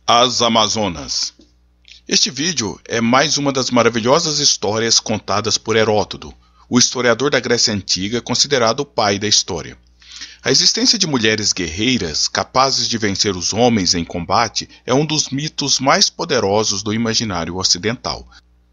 As Amazonas. Este vídeo é mais uma das maravilhosas histórias contadas por Heródoto, o historiador da Grécia Antiga considerado o pai da história. A existência de mulheres guerreiras capazes de vencer os homens em combate é um dos mitos mais poderosos do imaginário ocidental.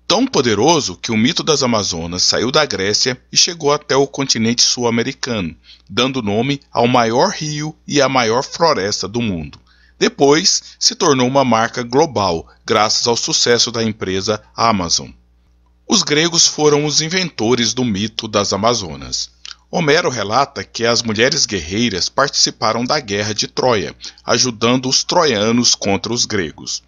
Tão poderoso que o mito das Amazonas saiu da Grécia e chegou até o continente sul-americano, dando nome ao maior rio e à maior floresta do mundo. Depois, se tornou uma marca global, graças ao sucesso da empresa Amazon. Os gregos foram os inventores do mito das Amazonas. Homero relata que as mulheres guerreiras participaram da guerra de Troia, ajudando os troianos contra os gregos.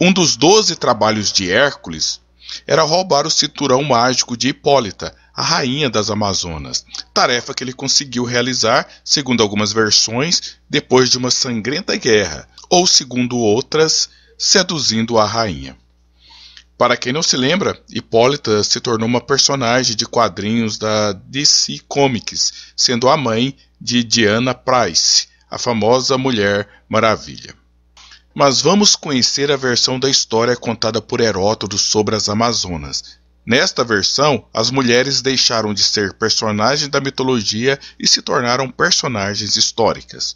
Um dos 12 trabalhos de Hércules era roubar o cinturão mágico de Hipólita, a rainha das Amazonas, tarefa que ele conseguiu realizar, segundo algumas versões, depois de uma sangrenta guerra, ou, segundo outras, seduzindo a rainha. Para quem não se lembra, Hipólita se tornou uma personagem de quadrinhos da DC Comics, sendo a mãe de Diana Prince, a famosa Mulher Maravilha. Mas vamos conhecer a versão da história contada por Heródoto sobre as Amazonas. Nesta versão, as mulheres deixaram de ser personagens da mitologia e se tornaram personagens históricas.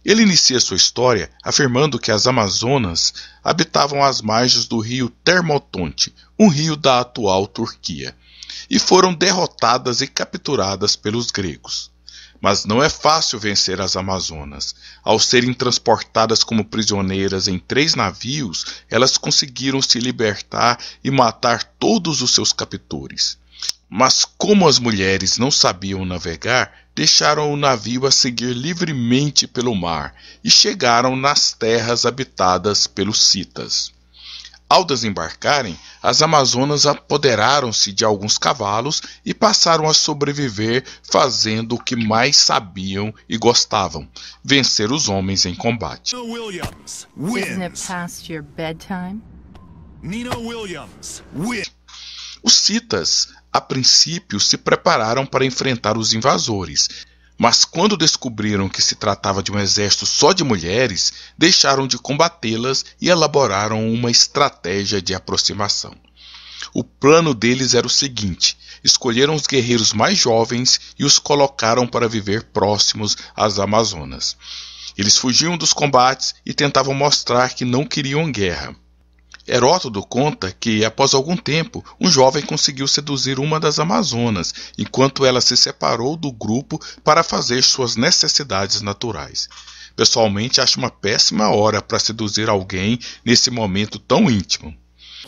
Ele inicia sua história afirmando que as Amazonas habitavam as margens do rio Termotonte, um rio da atual Turquia, e foram derrotadas e capturadas pelos gregos. Mas não é fácil vencer as Amazonas. Ao serem transportadas como prisioneiras em 3 navios, elas conseguiram se libertar e matar todos os seus captores. Mas como as mulheres não sabiam navegar, deixaram o navio a seguir livremente pelo mar e chegaram nas terras habitadas pelos citas. Ao desembarcarem, as Amazonas apoderaram-se de alguns cavalos e passaram a sobreviver fazendo o que mais sabiam e gostavam: vencer os homens em combate. Isn't it past your bedtime? Os citas, a princípio, se prepararam para enfrentar os invasores, mas quando descobriram que se tratava de um exército só de mulheres, deixaram de combatê-las e elaboraram uma estratégia de aproximação. O plano deles era o seguinte: escolheram os guerreiros mais jovens e os colocaram para viver próximos às Amazonas. Eles fugiam dos combates e tentavam mostrar que não queriam guerra. Heródoto conta que, após algum tempo, um jovem conseguiu seduzir uma das Amazonas, enquanto ela se separou do grupo para fazer suas necessidades naturais. Pessoalmente, acho uma péssima hora para seduzir alguém nesse momento tão íntimo.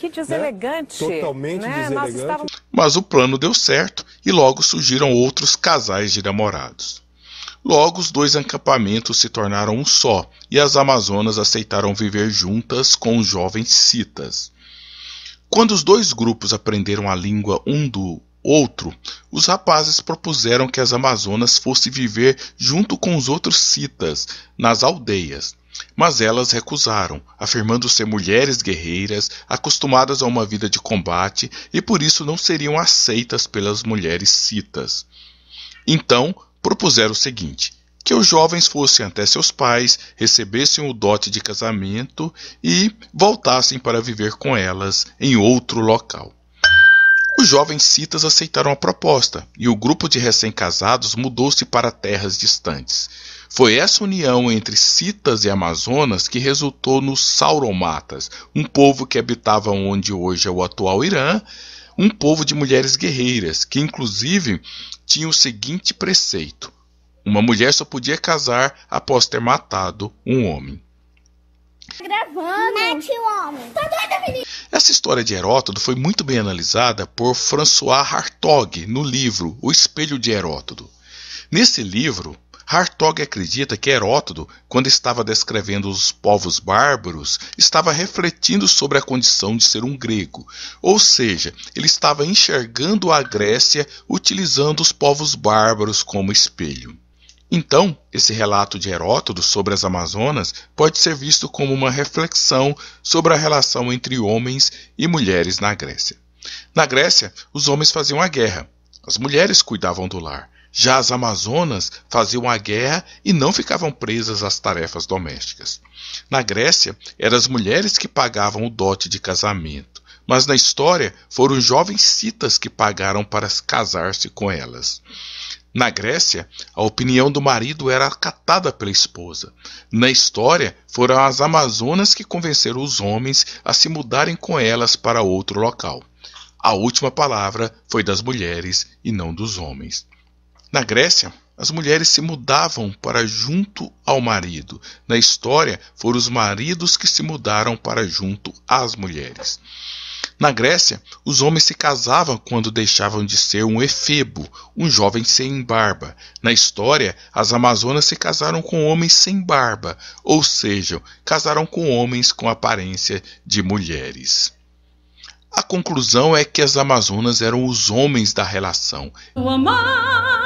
Que deselegante. Totalmente deselegante. Mas o plano deu certo e logo surgiram outros casais de namorados. Logo, os 2 acampamentos se tornaram um só, e as Amazonas aceitaram viver juntas com os jovens citas. Quando os 2 grupos aprenderam a língua um do outro, os rapazes propuseram que as Amazonas fossem viver junto com os outros citas, nas aldeias. Mas elas recusaram, afirmando ser mulheres guerreiras, acostumadas a uma vida de combate, e por isso não seriam aceitas pelas mulheres citas. Então, propuseram o seguinte: que os jovens fossem até seus pais, recebessem o dote de casamento e voltassem para viver com elas em outro local. Os jovens citas aceitaram a proposta e o grupo de recém-casados mudou-se para terras distantes. Foi essa união entre citas e amazonas que resultou nos sauromatas, um povo que habitava onde hoje é o atual Irã, um povo de mulheres guerreiras, que inclusive tinha o seguinte preceito: uma mulher só podia casar após ter matado um homem. Mete o homem. Tá doida, menina? Essa história de Heródoto foi muito bem analisada por François Hartog no livro O Espelho de Heródoto. Nesse livro, Hartog acredita que Heródoto, quando estava descrevendo os povos bárbaros, estava refletindo sobre a condição de ser um grego, ou seja, ele estava enxergando a Grécia utilizando os povos bárbaros como espelho. Então, esse relato de Heródoto sobre as Amazonas pode ser visto como uma reflexão sobre a relação entre homens e mulheres na Grécia. Na Grécia, os homens faziam a guerra, as mulheres cuidavam do lar. Já as amazonas faziam a guerra e não ficavam presas às tarefas domésticas. Na Grécia, eram as mulheres que pagavam o dote de casamento, mas na história foram os jovens citas que pagaram para casar-se com elas. Na Grécia, a opinião do marido era acatada pela esposa. Na história, foram as amazonas que convenceram os homens a se mudarem com elas para outro local. A última palavra foi das mulheres e não dos homens. Na Grécia, as mulheres se mudavam para junto ao marido. Na história, foram os maridos que se mudaram para junto às mulheres. Na Grécia, os homens se casavam quando deixavam de ser um efebo, um jovem sem barba. Na história, as amazonas se casaram com homens sem barba, ou seja, casaram com homens com aparência de mulheres. A conclusão é que as amazonas eram os homens da relação. Sua mãe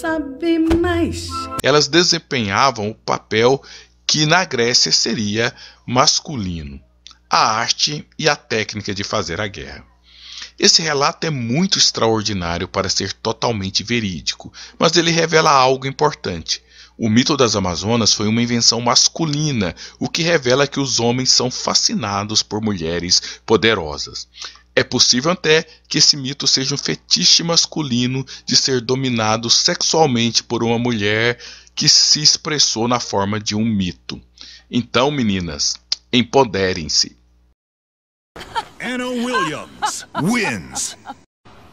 sabe mais. Elas desempenhavam o papel que na Grécia seria masculino. A arte e a técnica de fazer a guerra. Esse relato é muito extraordinário para ser totalmente verídico, mas ele revela algo importante. O mito das Amazonas foi uma invenção masculina, o que revela que os homens são fascinados por mulheres poderosas. É possível até que esse mito seja um fetiche masculino de ser dominado sexualmente por uma mulher que se expressou na forma de um mito. Então, meninas, empoderem-se. Anna Williams wins.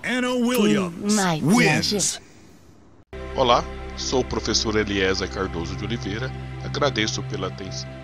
Anna Williams wins. Olá, sou o professor Eliezer Cardoso de Oliveira. Agradeço pela atenção.